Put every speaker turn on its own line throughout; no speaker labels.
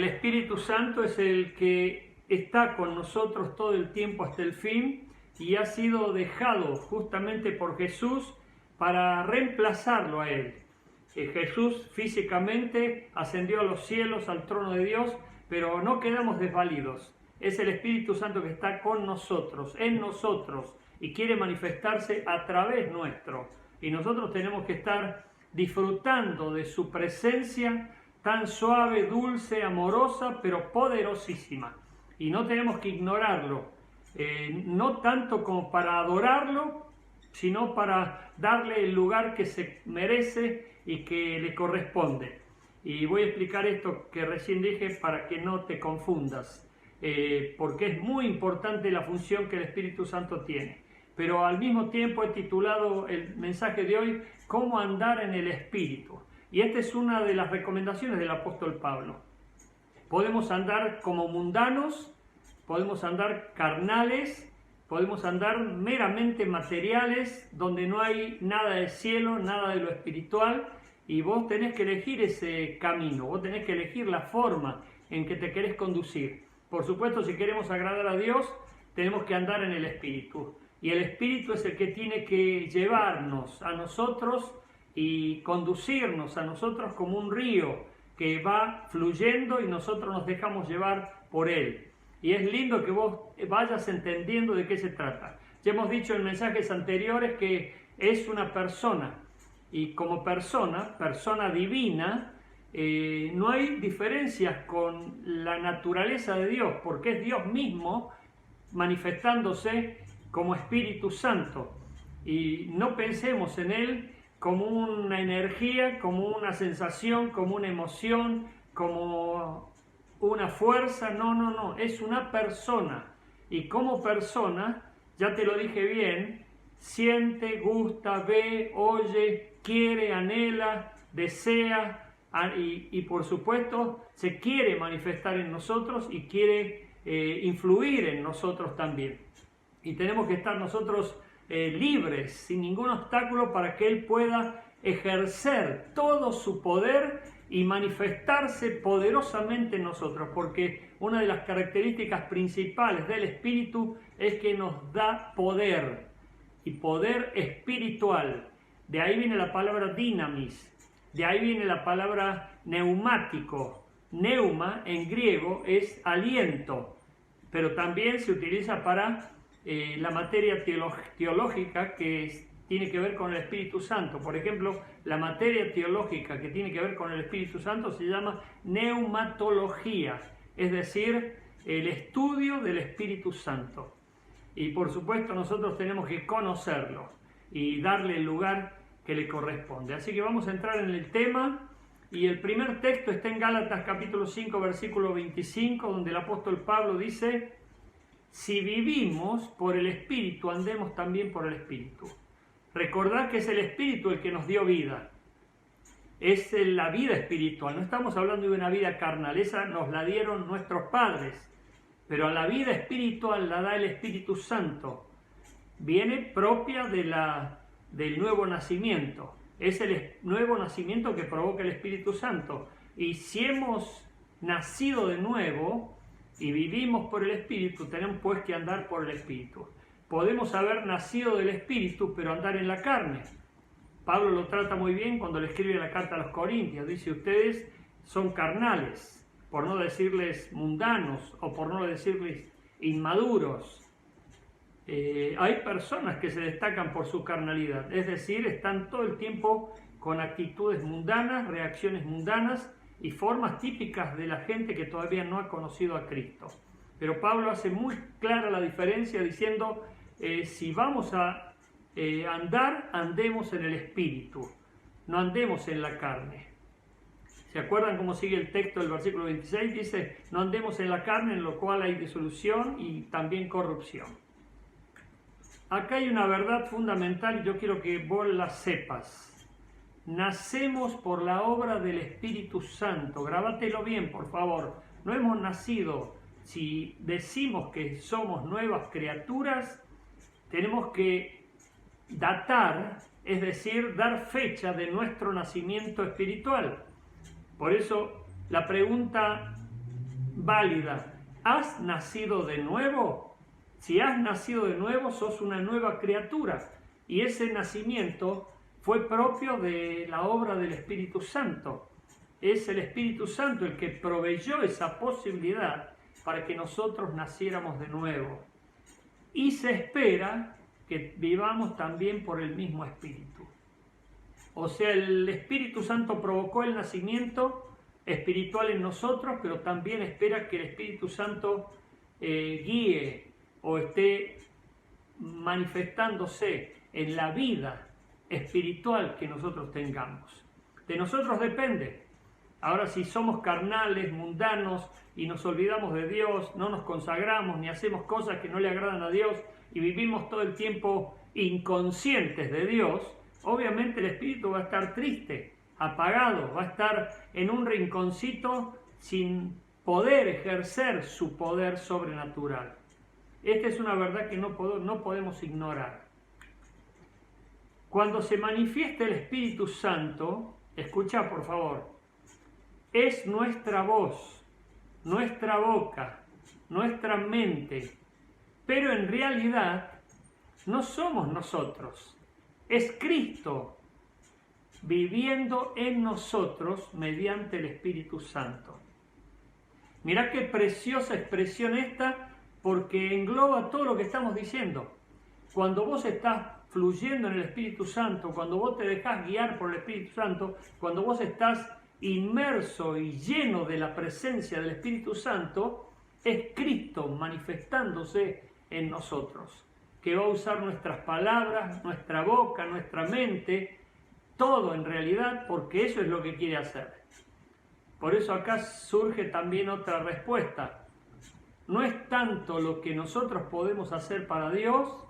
Espíritu Santo es el que está con nosotros todo el tiempo hasta el fin y ha sido dejado justamente por Jesús para reemplazarlo a Él. Jesús físicamente ascendió a los cielos, al trono de Dios, pero no quedamos desvalidos. Es el Espíritu Santo que está con nosotros, en nosotros, y quiere manifestarse a través nuestro. Y nosotros tenemos que estar disfrutando de su presencia tan suave, dulce, amorosa, pero poderosísima. Y no tenemos que ignorarlo, no tanto como para adorarlo, sino para darle el lugar que se merece y que le corresponde. Y voy a explicar esto que recién dije para que no te confundas, porque es muy importante la función que el Espíritu Santo tiene. Pero al mismo tiempo he titulado el mensaje de hoy, ¿Cómo andar en el Espíritu? Y esta es una de las recomendaciones del apóstol Pablo. Podemos andar como mundanos, podemos andar carnales, podemos andar meramente materiales, donde no hay nada del cielo, nada de lo espiritual, y vos tenés que elegir ese camino, vos tenés que elegir la forma en que te querés conducir. Por supuesto, si queremos agradar a Dios, tenemos que andar en el Espíritu. Y el Espíritu es el que tiene que llevarnos a nosotros y conducirnos a nosotros como un río que va fluyendo y nosotros nos dejamos llevar por él. Y es lindo que vos vayas entendiendo de qué se trata. Ya hemos dicho en mensajes anteriores que es una persona, y como persona divina, no hay diferencias con la naturaleza de Dios, porque es Dios mismo manifestándose como Espíritu Santo. Y no pensemos en Él como una energía, como una sensación, como una emoción, como una fuerza. No, es una persona. Y como persona, ya te lo dije bien, siente, gusta, ve, oye, quiere, anhela, desea y por supuesto se quiere manifestar en nosotros y quiere influir en nosotros también. Y tenemos que estar nosotros libres, sin ningún obstáculo, para que Él pueda ejercer todo su poder y manifestarse poderosamente en nosotros, porque una de las características principales del Espíritu es que nos da poder, y poder espiritual. De ahí viene la palabra dinamis, de ahí viene la palabra neumático. Neuma en griego es aliento, pero también se utiliza para la materia teológica que tiene que ver con el Espíritu Santo. Por ejemplo, la materia teológica que tiene que ver con el Espíritu Santo se llama neumatología, es decir, el estudio del Espíritu Santo. Y por supuesto nosotros tenemos que conocerlo y darle el lugar que le corresponde. Así que vamos a entrar en el tema, y el primer texto está en Gálatas capítulo 5, versículo 25, donde el apóstol Pablo dice: si vivimos por el Espíritu, andemos también por el Espíritu. Recordad que es el Espíritu el que nos dio vida. Es la vida espiritual. No estamos hablando de una vida carnal, esa nos la dieron nuestros padres. Pero a la vida espiritual la da el Espíritu Santo. Viene propia del nuevo nacimiento. Es el nuevo nacimiento que provoca el Espíritu Santo. Y si hemos nacido de nuevo y vivimos por el Espíritu, tenemos pues que andar por el Espíritu. Podemos haber nacido del Espíritu, pero andar en la carne. Pablo lo trata muy bien cuando le escribe la carta a los Corintios. Dice: ustedes son carnales, por no decirles mundanos o por no decirles inmaduros. Hay personas que se destacan por su carnalidad, es decir, están todo el tiempo con actitudes mundanas, reacciones mundanas y formas típicas de la gente que todavía no ha conocido a Cristo. Pero Pablo hace muy clara la diferencia diciendo, si vamos a andar, andemos en el Espíritu, no andemos en la carne. ¿Se acuerdan cómo sigue el texto del versículo 26? Dice: no andemos en la carne, en lo cual hay disolución y también corrupción. Acá hay una verdad fundamental y yo quiero que vos la sepas. Nacemos por la obra del Espíritu Santo. Grábatelo bien, por favor. No hemos nacido. Si decimos que somos nuevas criaturas, tenemos que datar, es decir, dar fecha de nuestro nacimiento espiritual. Por eso la pregunta válida. ¿Has nacido de nuevo? Si has nacido de nuevo, sos una nueva criatura. Y ese nacimiento fue propio de la obra del Espíritu Santo. Es el Espíritu Santo el que proveyó esa posibilidad para que nosotros naciéramos de nuevo. Y se espera que vivamos también por el mismo Espíritu. O sea, el Espíritu Santo provocó el nacimiento espiritual en nosotros, pero también espera que el Espíritu Santo guíe o esté manifestándose en la vida espiritual que nosotros tengamos. De nosotros depende. Ahora, si somos carnales, mundanos y nos olvidamos de Dios, no nos consagramos ni hacemos cosas que no le agradan a Dios y vivimos todo el tiempo inconscientes de Dios, obviamente el espíritu va a estar triste, apagado, va a estar en un rinconcito sin poder ejercer su poder sobrenatural. Esta es una verdad que no podemos ignorar. Cuando se manifiesta el Espíritu Santo, escucha por favor, es nuestra voz, nuestra boca, nuestra mente, pero en realidad no somos nosotros, es Cristo viviendo en nosotros mediante el Espíritu Santo. Mirá qué preciosa expresión esta, porque engloba todo lo que estamos diciendo. Cuando vos estás fluyendo en el Espíritu Santo, cuando vos te dejás guiar por el Espíritu Santo, cuando vos estás inmerso y lleno de la presencia del Espíritu Santo, es Cristo manifestándose en nosotros, que va a usar nuestras palabras, nuestra boca, nuestra mente, todo en realidad, porque eso es lo que quiere hacer. Por eso acá surge también otra respuesta. No es tanto lo que nosotros podemos hacer para Dios,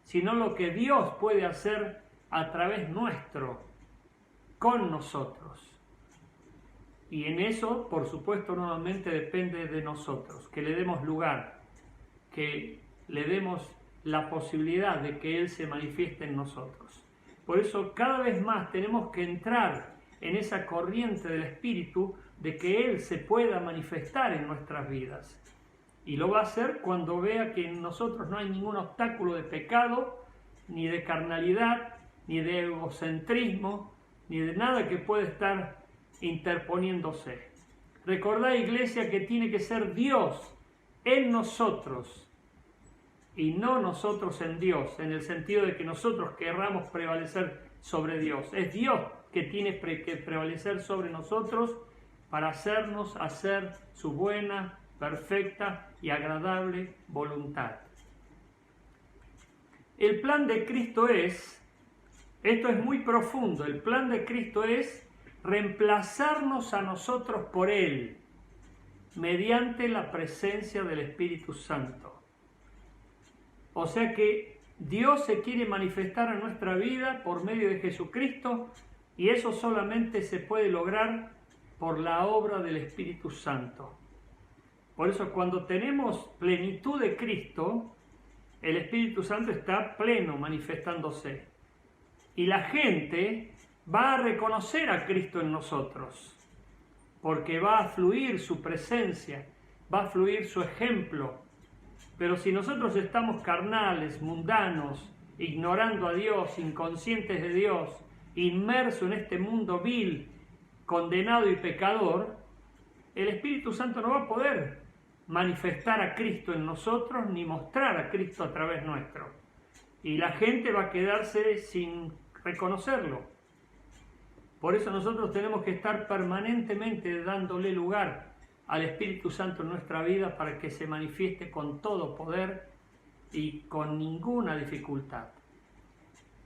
sino lo que Dios puede hacer a través nuestro, con nosotros. Y en eso, por supuesto, nuevamente depende de nosotros, que le demos lugar, que le demos la posibilidad de que Él se manifieste en nosotros. Por eso cada vez más tenemos que entrar en esa corriente del Espíritu de que Él se pueda manifestar en nuestras vidas. Y lo va a hacer cuando vea que en nosotros no hay ningún obstáculo de pecado, ni de carnalidad, ni de egocentrismo, ni de nada que pueda estar interponiéndose. Recordad, iglesia, que tiene que ser Dios en nosotros y no nosotros en Dios, en el sentido de que nosotros querramos prevalecer sobre Dios. Es Dios que tiene que prevalecer sobre nosotros para hacernos hacer su buena, perfecta y agradable voluntad. El plan de Cristo es, esto es muy profundo, el plan de Cristo es reemplazarnos a nosotros por Él, mediante la presencia del Espíritu Santo. O sea que Dios se quiere manifestar en nuestra vida por medio de Jesucristo, y eso solamente se puede lograr por la obra del Espíritu Santo. Por eso cuando tenemos plenitud de Cristo, el Espíritu Santo está pleno manifestándose. Y la gente va a reconocer a Cristo en nosotros, porque va a fluir su presencia, va a fluir su ejemplo. Pero si nosotros estamos carnales, mundanos, ignorando a Dios, inconscientes de Dios, inmersos en este mundo vil, condenado y pecador, el Espíritu Santo no va a poder manifestar a Cristo en nosotros ni mostrar a Cristo a través nuestro. Y la gente va a quedarse sin reconocerlo. Por eso nosotros tenemos que estar permanentemente dándole lugar al Espíritu Santo en nuestra vida para que se manifieste con todo poder y con ninguna dificultad.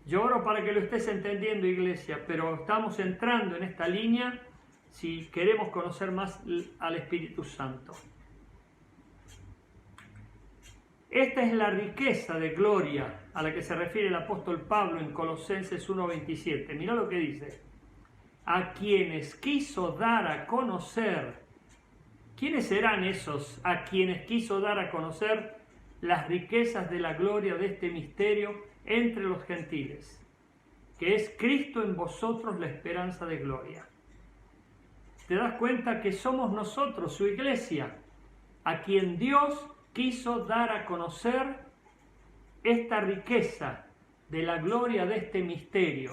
Yo oro para que lo estés entendiendo, iglesia, pero estamos entrando en esta línea si queremos conocer más al Espíritu Santo. Esta es la riqueza de gloria a la que se refiere el apóstol Pablo en Colosenses 1:27. Mirá lo que dice. A quienes quiso dar a conocer. ¿Quiénes serán esos a quienes quiso dar a conocer las riquezas de la gloria de este misterio entre los gentiles? Que es Cristo en vosotros la esperanza de gloria. ¿Te das cuenta que somos nosotros, su iglesia, a quien Dios quiso dar a conocer esta riqueza de la gloria de este misterio.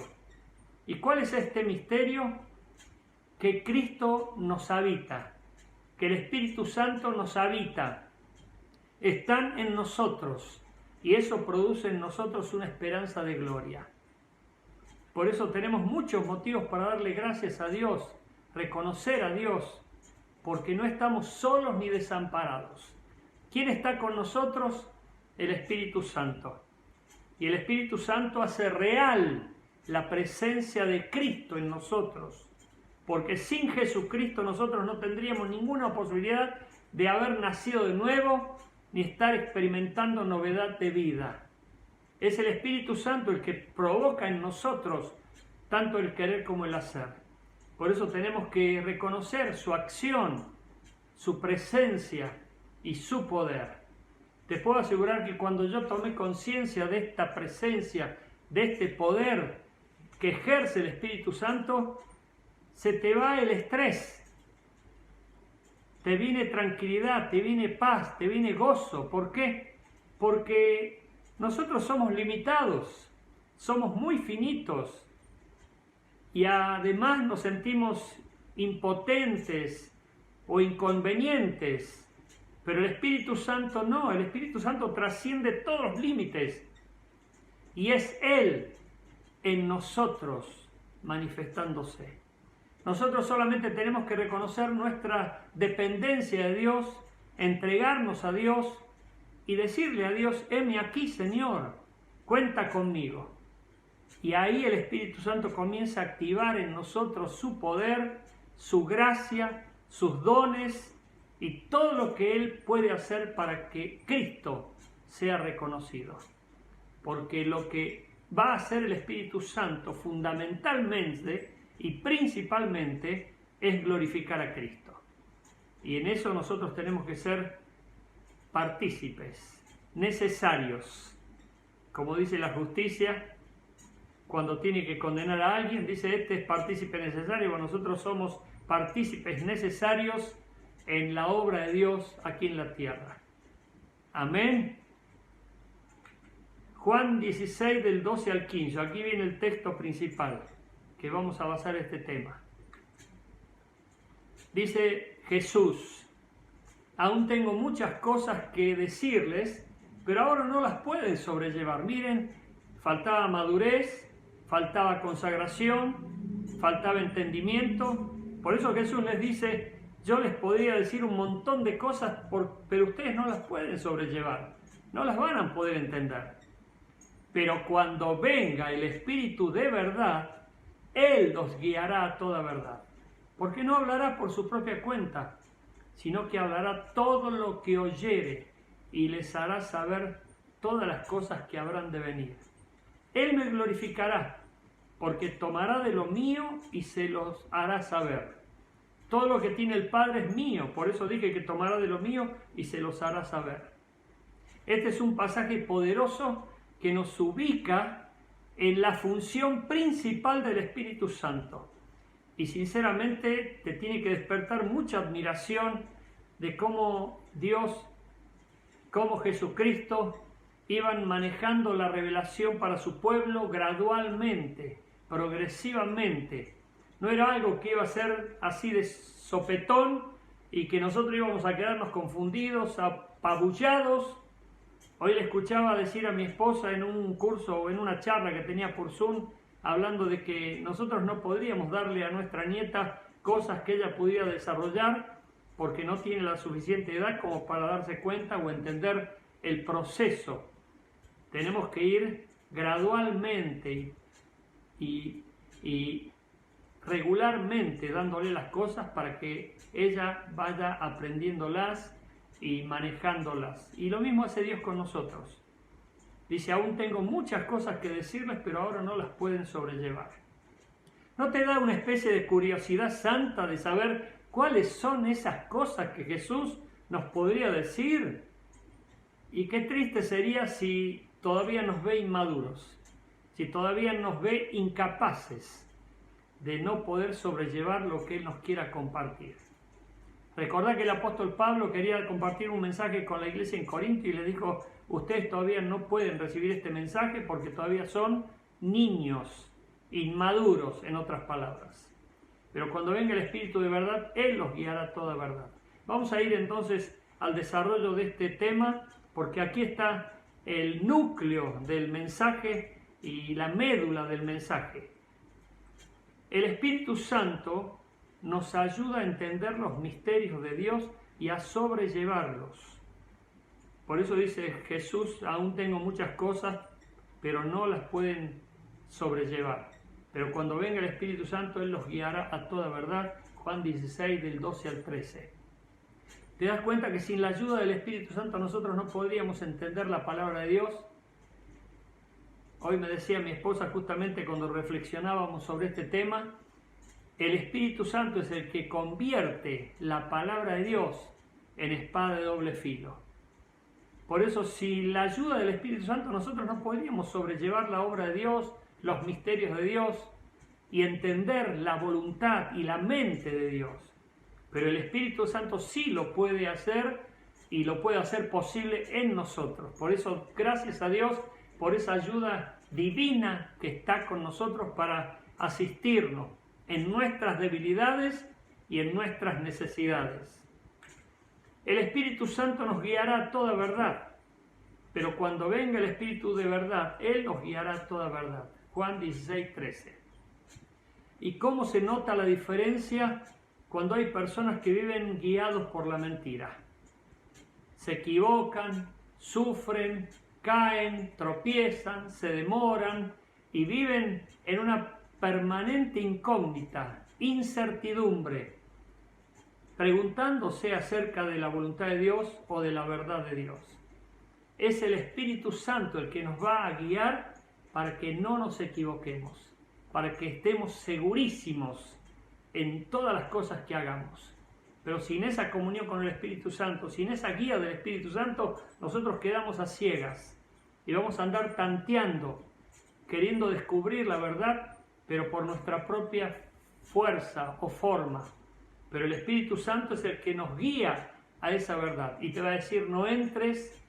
¿Y cuál es este misterio? Que Cristo nos habita, que el Espíritu Santo nos habita, están en nosotros, y eso produce en nosotros una esperanza de gloria. Por eso tenemos muchos motivos para darle gracias a Dios, reconocer a Dios, porque no estamos solos ni desamparados. ¿Quién está con nosotros? El Espíritu Santo. Y el Espíritu Santo hace real la presencia de Cristo en nosotros, porque sin Jesucristo nosotros no tendríamos ninguna posibilidad de haber nacido de nuevo ni estar experimentando novedad de vida. Es el Espíritu Santo el que provoca en nosotros tanto el querer como el hacer. Por eso tenemos que reconocer su acción, su presencia y su poder. Te puedo asegurar que cuando yo tomé conciencia de esta presencia, de este poder que ejerce el Espíritu Santo, se te va el estrés, te viene tranquilidad, te viene paz, te viene gozo. ¿Por qué? Porque nosotros somos limitados, somos muy finitos y además nos sentimos impotentes o inconvenientes. Pero el Espíritu Santo no, el Espíritu Santo trasciende todos los límites y es Él en nosotros manifestándose. Nosotros solamente tenemos que reconocer nuestra dependencia de Dios, entregarnos a Dios y decirle a Dios: heme aquí, Señor, cuenta conmigo. Y ahí el Espíritu Santo comienza a activar en nosotros su poder, su gracia, sus dones y todo lo que Él puede hacer para que Cristo sea reconocido. Porque lo que va a hacer el Espíritu Santo fundamentalmente y principalmente es glorificar a Cristo. Y en eso nosotros tenemos que ser partícipes, necesarios. Como dice la justicia, cuando tiene que condenar a alguien, dice: este es partícipe necesario. Bueno, nosotros somos partícipes necesarios en la obra de Dios aquí en la tierra. Amén. Juan 16 del 12 al 15, aquí viene el texto principal que vamos a basar este tema. Dice Jesús: aún tengo muchas cosas que decirles, pero ahora no las pueden sobrellevar. Miren, faltaba madurez, faltaba consagración, faltaba entendimiento. Por eso Jesús les dice: yo les podría decir un montón de cosas, pero ustedes no las pueden sobrellevar, no las van a poder entender. Pero cuando venga el Espíritu de verdad, Él los guiará a toda verdad. Porque no hablará por su propia cuenta, sino que hablará todo lo que oyere y les hará saber todas las cosas que habrán de venir. Él me glorificará, porque tomará de lo mío y se los hará saber. Todo lo que tiene el Padre es mío, por eso dije que tomará de lo mío y se los hará saber. Este es un pasaje poderoso que nos ubica en la función principal del Espíritu Santo. Y sinceramente te tiene que despertar mucha admiración de cómo Dios, cómo Jesucristo iban manejando la revelación para su pueblo gradualmente, progresivamente. No era algo que iba a ser así de sopetón y que nosotros íbamos a quedarnos confundidos, apabullados. Hoy le escuchaba decir a mi esposa en un curso o en una charla que tenía por Zoom, hablando de que nosotros no podríamos darle a nuestra nieta cosas que ella pudiera desarrollar porque no tiene la suficiente edad como para darse cuenta o entender el proceso. Tenemos que ir gradualmente y regularmente dándole las cosas para que ella vaya aprendiéndolas y manejándolas. Y lo mismo hace Dios con nosotros. Dice: aún tengo muchas cosas que decirles, pero ahora no las pueden sobrellevar. ¿No te da una especie de curiosidad santa de saber cuáles son esas cosas que Jesús nos podría decir? Y qué triste sería si todavía nos ve inmaduros, si todavía nos ve incapaces de no poder sobrellevar lo que Él nos quiera compartir. Recordá que el apóstol Pablo quería compartir un mensaje con la iglesia en Corinto y le dijo, ustedes todavía no pueden recibir este mensaje porque todavía son niños, inmaduros, en otras palabras. Pero cuando venga el Espíritu de verdad, Él los guiará a toda verdad. Vamos a ir entonces al desarrollo de este tema, porque aquí está el núcleo del mensaje y la médula del mensaje. El Espíritu Santo nos ayuda a entender los misterios de Dios y a sobrellevarlos. Por eso dice Jesús, aún tengo muchas cosas, pero no las pueden sobrellevar. Pero cuando venga el Espíritu Santo, Él los guiará a toda verdad. Juan 16, del 12 al 13. ¿Te das cuenta que sin la ayuda del Espíritu Santo nosotros no podríamos entender la palabra de Dios? Hoy me decía mi esposa justamente cuando reflexionábamos sobre este tema, el Espíritu Santo es el que convierte la palabra de Dios en espada de doble filo. Por eso, sin la ayuda del Espíritu Santo, nosotros no podríamos sobrellevar la obra de Dios, los misterios de Dios y entender la voluntad y la mente de Dios. Pero el Espíritu Santo sí lo puede hacer y lo puede hacer posible en nosotros. Por eso, gracias a Dios por esa ayuda divina que está con nosotros para asistirnos en nuestras debilidades y en nuestras necesidades. El Espíritu Santo nos guiará a toda verdad, pero cuando venga el Espíritu de verdad, Él nos guiará a toda verdad. Juan 16, 13. ¿Y cómo se nota la diferencia cuando hay personas que viven guiados por la mentira? Se equivocan, sufren, caen, tropiezan, se demoran y viven en una permanente incógnita, incertidumbre, preguntándose acerca de la voluntad de Dios o de la verdad de Dios. Es el Espíritu Santo el que nos va a guiar para que no nos equivoquemos, para que estemos segurísimos en todas las cosas que hagamos. Pero sin esa comunión con el Espíritu Santo, sin esa guía del Espíritu Santo, nosotros quedamos a ciegas y vamos a andar tanteando, queriendo descubrir la verdad, pero por nuestra propia fuerza o forma. Pero el Espíritu Santo es el que nos guía a esa verdad y te va a decir, no entres,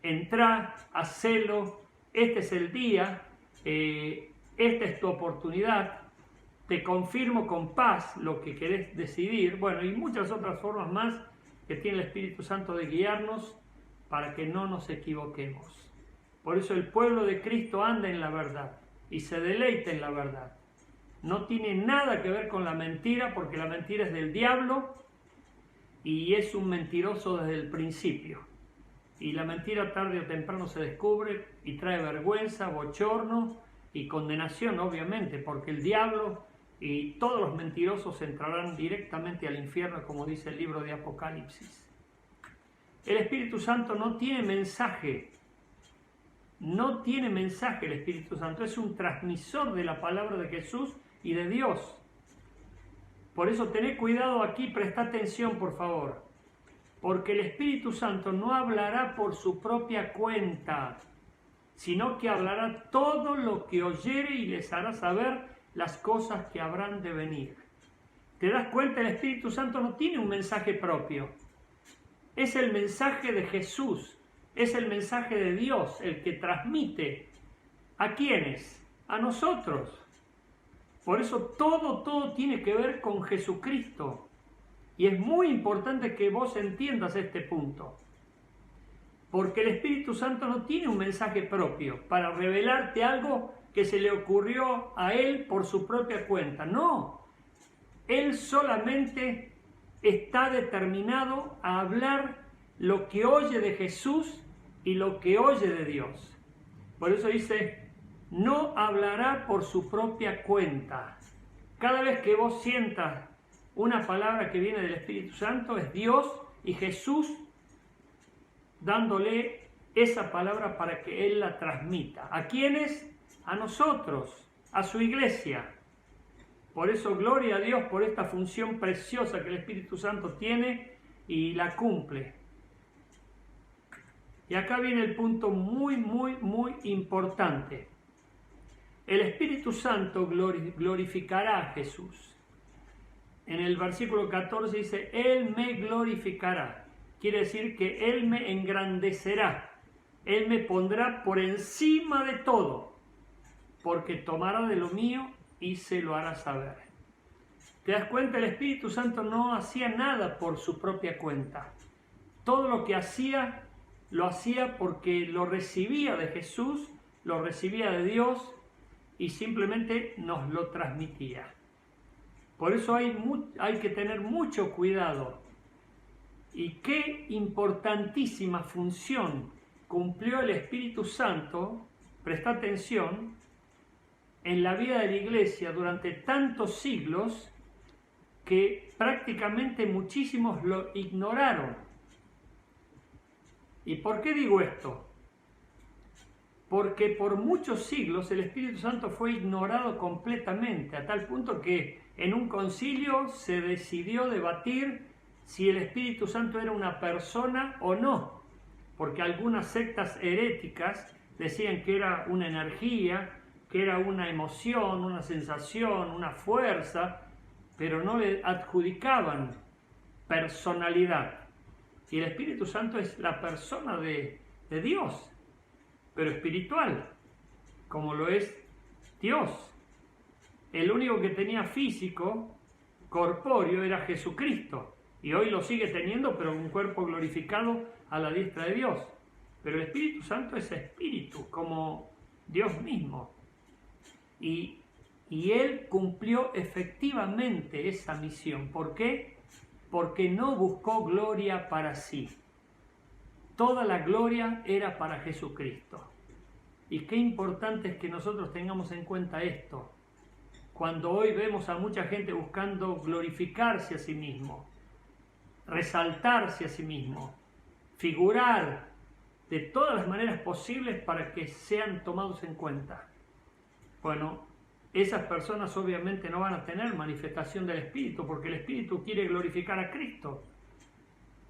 entrá, hacelo, este es el día, esta es tu oportunidad, te confirmo con paz lo que querés decidir. Bueno, y muchas otras formas más que tiene el Espíritu Santo de guiarnos para que no nos equivoquemos. Por eso el pueblo de Cristo anda en la verdad y se deleita en la verdad. No tiene nada que ver con la mentira, porque la mentira es del diablo y es un mentiroso desde el principio. Y la mentira tarde o temprano se descubre y trae vergüenza, bochorno y condenación, obviamente, porque el diablo y todos los mentirosos entrarán directamente al infierno, como dice el libro de Apocalipsis. El Espíritu Santo no tiene mensaje. No tiene mensaje el Espíritu Santo. Es un transmisor de la palabra de Jesús y de Dios. Por eso tened cuidado aquí, presta atención por favor, porque el Espíritu Santo no hablará por su propia cuenta, sino que hablará todo lo que oyere y les hará saber las cosas que habrán de venir. ¿Te das cuenta? El Espíritu Santo no tiene un mensaje propio, es el mensaje de Jesús, es el mensaje de Dios el que transmite. ¿A quiénes? A nosotros. Por eso todo tiene que ver con Jesucristo. Y es muy importante que vos entiendas este punto. Porque el Espíritu Santo no tiene un mensaje propio para revelarte algo que se le ocurrió a Él por su propia cuenta. No. Él solamente está determinado a hablar lo que oye de Jesús y lo que oye de Dios. Por eso dice, no hablará por su propia cuenta. Cada vez que vos sientas una palabra que viene del Espíritu Santo, es Dios y Jesús dándole esa palabra para que Él la transmita. ¿A quiénes? A nosotros, a su iglesia. Por eso, gloria a Dios por esta función preciosa que el Espíritu Santo tiene y la cumple. Y acá viene el punto muy importante. El Espíritu Santo glorificará a Jesús. en el versículo 14 dice, Él me glorificará. Quiere decir que Él me engrandecerá. Él me pondrá por encima de todo, porque tomará de lo mío y se lo hará saber. ¿Te das cuenta? El Espíritu Santo no hacía nada por su propia cuenta. Todo lo que hacía, lo hacía porque lo recibía de Jesús, lo recibía de Dios y simplemente nos lo transmitía. Por eso hay que tener mucho cuidado. Y qué importantísima función cumplió el Espíritu Santo, presta atención, en la vida de la Iglesia durante tantos siglos que prácticamente muchísimos lo ignoraron. ¿Y por qué digo esto? Porque por muchos siglos el Espíritu Santo fue ignorado completamente, a tal punto que en un concilio se decidió debatir si el Espíritu Santo era una persona o no, porque algunas sectas heréticas decían que era una energía, que era una emoción, una sensación, una fuerza, pero no le adjudicaban personalidad. Y el Espíritu Santo es la persona de Dios, pero espiritual, como lo es Dios. El único que tenía físico, corpóreo, era Jesucristo. Y hoy lo sigue teniendo, pero un cuerpo glorificado a la diestra de Dios. Pero el Espíritu Santo es espíritu, como Dios mismo. Y Él cumplió efectivamente esa misión. ¿Por qué? Porque no buscó gloria para sí. Toda la gloria era para Jesucristo. Y qué importante es que nosotros tengamos en cuenta esto. Cuando hoy vemos a mucha gente buscando glorificarse a sí mismo, resaltarse a sí mismo, figurar de todas las maneras posibles para que sean tomados en cuenta. Bueno, esas personas obviamente no van a tener manifestación del Espíritu, porque el Espíritu quiere glorificar a Cristo.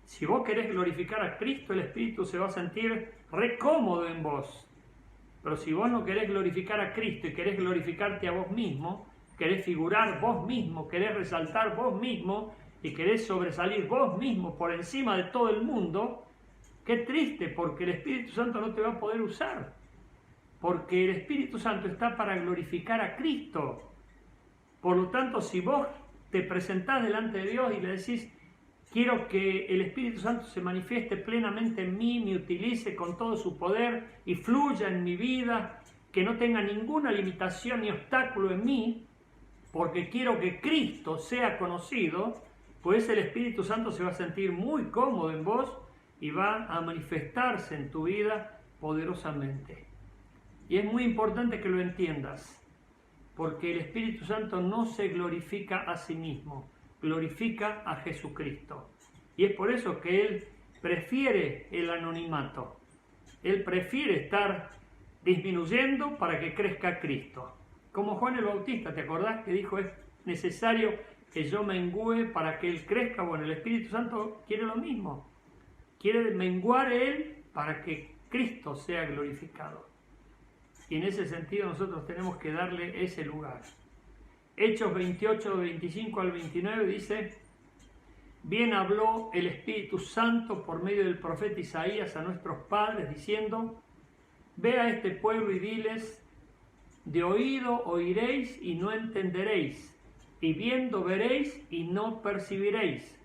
Si vos querés glorificar a Cristo, el Espíritu se va a sentir re cómodo en vos. Pero si vos no querés glorificar a Cristo y querés glorificarte a vos mismo, querés figurar vos mismo, querés resaltar vos mismo y querés sobresalir vos mismo por encima de todo el mundo, qué triste, porque el Espíritu Santo no te va a poder usar. Porque el Espíritu Santo está para glorificar a Cristo. Por lo tanto, si vos te presentás delante de Dios y le decís, quiero que el Espíritu Santo se manifieste plenamente en mí, me utilice con todo su poder y fluya en mi vida, que no tenga ninguna limitación ni obstáculo en mí, porque quiero que Cristo sea conocido, pues el Espíritu Santo se va a sentir muy cómodo en vos y va a manifestarse en tu vida poderosamente. Y es muy importante que lo entiendas, porque el Espíritu Santo no se glorifica a sí mismo, glorifica a Jesucristo. Y es por eso que Él prefiere el anonimato. Él prefiere estar disminuyendo para que crezca Cristo. Como Juan el Bautista, ¿te acordás que dijo, es necesario que yo mengüe para que Él crezca? Bueno, el Espíritu Santo quiere lo mismo. Quiere menguar Él para que Cristo sea glorificado. Y en ese sentido nosotros tenemos que darle ese lugar. Hechos 28, 25 al 29 dice, bien habló el Espíritu Santo por medio del profeta Isaías a nuestros padres, diciendo, ve a este pueblo y diles, de oído oiréis y no entenderéis, y viendo veréis y no percibiréis,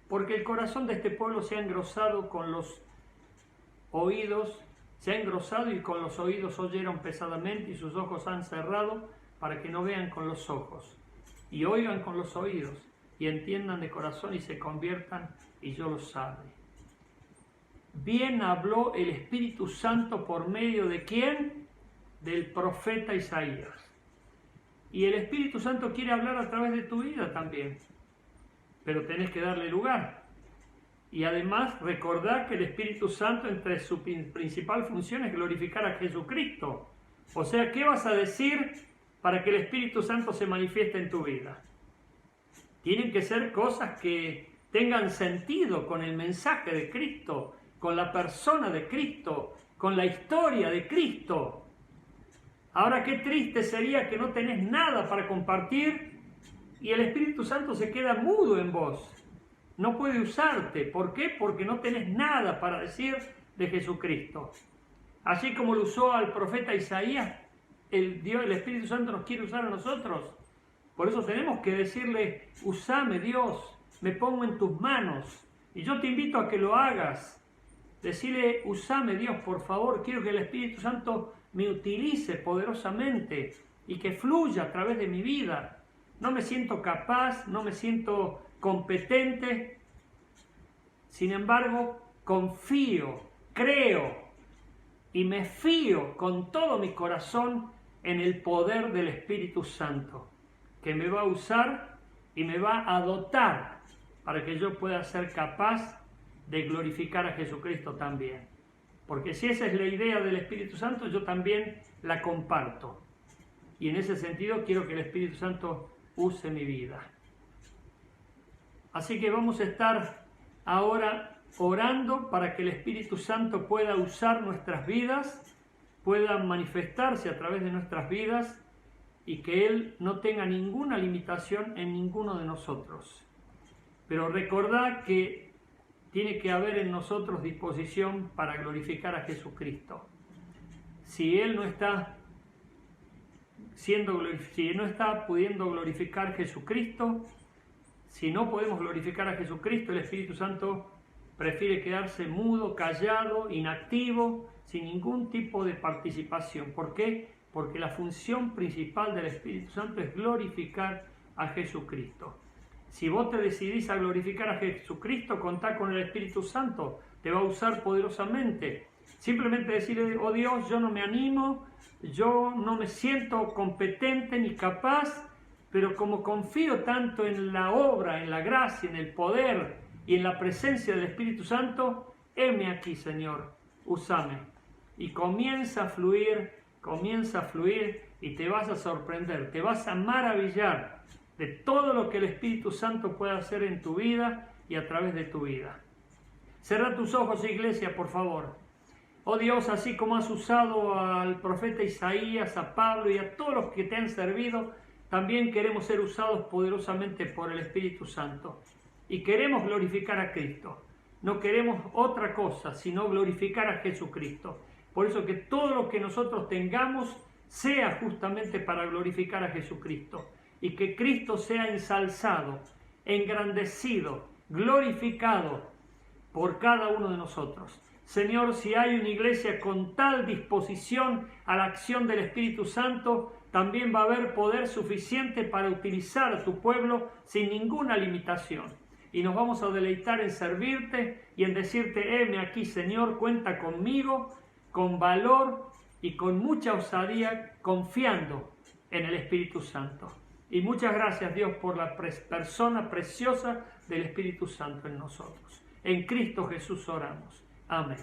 porque el corazón de este pueblo se ha engrosado con los oídos, se ha engrosado y con los oídos oyeron pesadamente y sus ojos han cerrado para que no vean con los ojos y oigan con los oídos y entiendan de corazón y se conviertan y yo lo sabe. Bien habló el Espíritu Santo por medio de ¿quién? Del profeta Isaías. Y el Espíritu Santo quiere hablar a través de tu vida también, pero tenés que darle lugar. Y además recordar que el Espíritu Santo entre su principal función es glorificar a Jesucristo. O sea, ¿qué vas a decir para que el Espíritu Santo se manifieste en tu vida? Tienen que ser cosas que tengan sentido con el mensaje de Cristo, con la persona de Cristo, con la historia de Cristo. Ahora, qué triste sería que no tenés nada para compartir y el Espíritu Santo se queda mudo en vos. No puede usarte. ¿Por qué? Porque no tenés nada para decir de Jesucristo. Así como lo usó al profeta Isaías, el Espíritu Santo nos quiere usar a nosotros. Por eso tenemos que decirle, usame Dios, me pongo en tus manos. Y yo te invito a que lo hagas. Decirle, usame Dios, por favor, quiero que el Espíritu Santo me utilice poderosamente y que fluya a través de mi vida. No me siento capaz, no me siento competente. Sin embargo, confío, creo y me fío con todo mi corazón en el poder del Espíritu Santo, que me va a usar y me va a dotar para que yo pueda ser capaz de glorificar a Jesucristo también. Porque si esa es la idea del Espíritu Santo, yo también la comparto. Y en ese sentido quiero que el Espíritu Santo use mi vida. Así que vamos a estar ahora orando para que el Espíritu Santo pueda usar nuestras vidas, pueda manifestarse a través de nuestras vidas y que Él no tenga ninguna limitación en ninguno de nosotros. Pero recordad que tiene que haber en nosotros disposición para glorificar a Jesucristo. Si Él no está pudiendo glorificar a Jesucristo, si no podemos glorificar a Jesucristo, el Espíritu Santo prefiere quedarse mudo, callado, inactivo, sin ningún tipo de participación. ¿Por qué? Porque la función principal del Espíritu Santo es glorificar a Jesucristo. Si vos te decidís a glorificar a Jesucristo, contá con el Espíritu Santo, te va a usar poderosamente. Simplemente decirle, oh Dios, yo no me animo, yo no me siento competente ni capaz, pero como confío tanto en la obra, en la gracia, en el poder y en la presencia del Espíritu Santo, heme aquí, Señor, úsame. Y comienza a fluir y te vas a sorprender, te vas a maravillar de todo lo que el Espíritu Santo puede hacer en tu vida y a través de tu vida. Cerrá tus ojos, iglesia, por favor. Oh Dios, así como has usado al profeta Isaías, a Pablo y a todos los que te han servido, también queremos ser usados poderosamente por el Espíritu Santo. Y queremos glorificar a Cristo. No queremos otra cosa, sino glorificar a Jesucristo. Por eso que todo lo que nosotros tengamos sea justamente para glorificar a Jesucristo. Y que Cristo sea ensalzado, engrandecido, glorificado por cada uno de nosotros. Señor, si hay una iglesia con tal disposición a la acción del Espíritu Santo, también va a haber poder suficiente para utilizar a tu pueblo sin ninguna limitación. Y nos vamos a deleitar en servirte y en decirte, heme aquí, Señor, cuenta conmigo, con valor y con mucha osadía, confiando en el Espíritu Santo. Y muchas gracias, Dios, por la persona preciosa del Espíritu Santo en nosotros. En Cristo Jesús oramos. Amén.